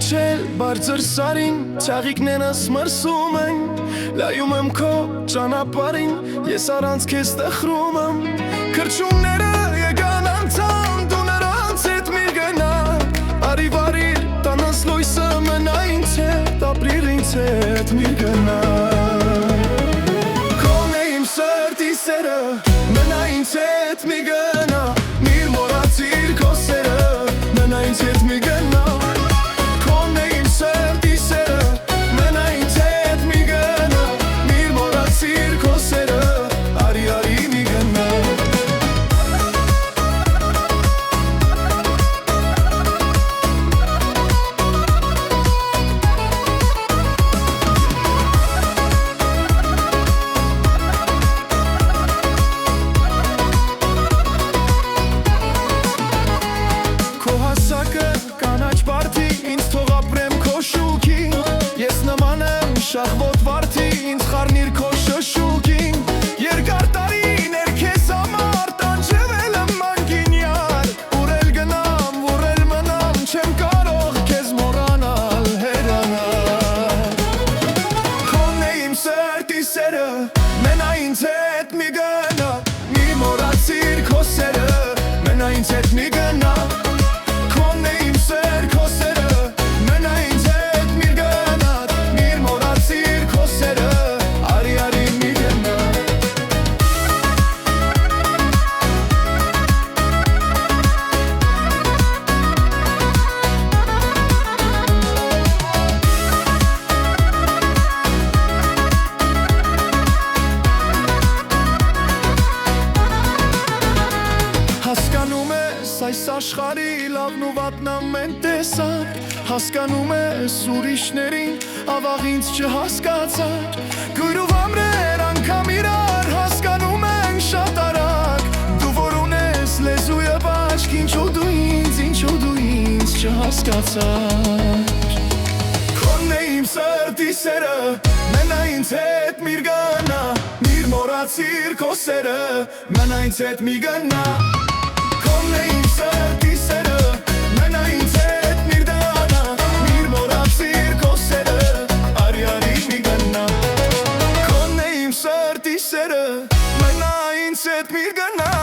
իջել բարձր սարին, ցաղիկներս մրսում են, լայում եմ քո ճանապարհին, ես առանց քեզ տխրում եմ, քրչումները եկան անցան, դու նրանց հետ մի գնա, արի վարիր տանս լույսը, մնա ինձ հետ, ապրիր ինձ հետ մի գնա, քոն է իմ սրտի սերը, մնա ինձ հետ մի գնա, միր մոռացիր քո սերը, մնա ինձ հետ մի գնա, շախվոտ վարդի ինձ խառնիր քո շշուկին, երկար տարիներ քեզ համար տանջվել եմ մանկինյար, ուր էլ գնամ, ուր էլ մնամ, չեմ կարող քեզ մոռանալ, հեռանալ, քոն է իմ սրտի սերը, մնա ինձ հետ մի գնա, մի մոռացիր քո սերը, մնա ինձ հետ մի գնա, քոն է իմ սեր քո սերը, մնա ինձ հետ մի գնա, հասկանում ես այս աշխարհի լավն ու վատն ամեն տեսար, հասկանում ես ուրիշներին, ավաղ ինձ չհասկացար, գույրով ամրեր անգամ իրար, հասկանում ենք շատ արագ, դու որ ունես լեզու և աչք, ինչու դու ինձ չհասկացար, քոնն է իմ սրտի սերը, մնա ինձ հետ միր գնա, միր մոռացիր քո սերը, մնա ինձ հետ մի գնա, քոնն է իմ սրտի սերը, մնա ինձ հետ միր դանա, միր մոռացիր քո սերը, արի մի գնա, քոնն է իմ սրտի սերը, մնա ինձ հետ միր գնա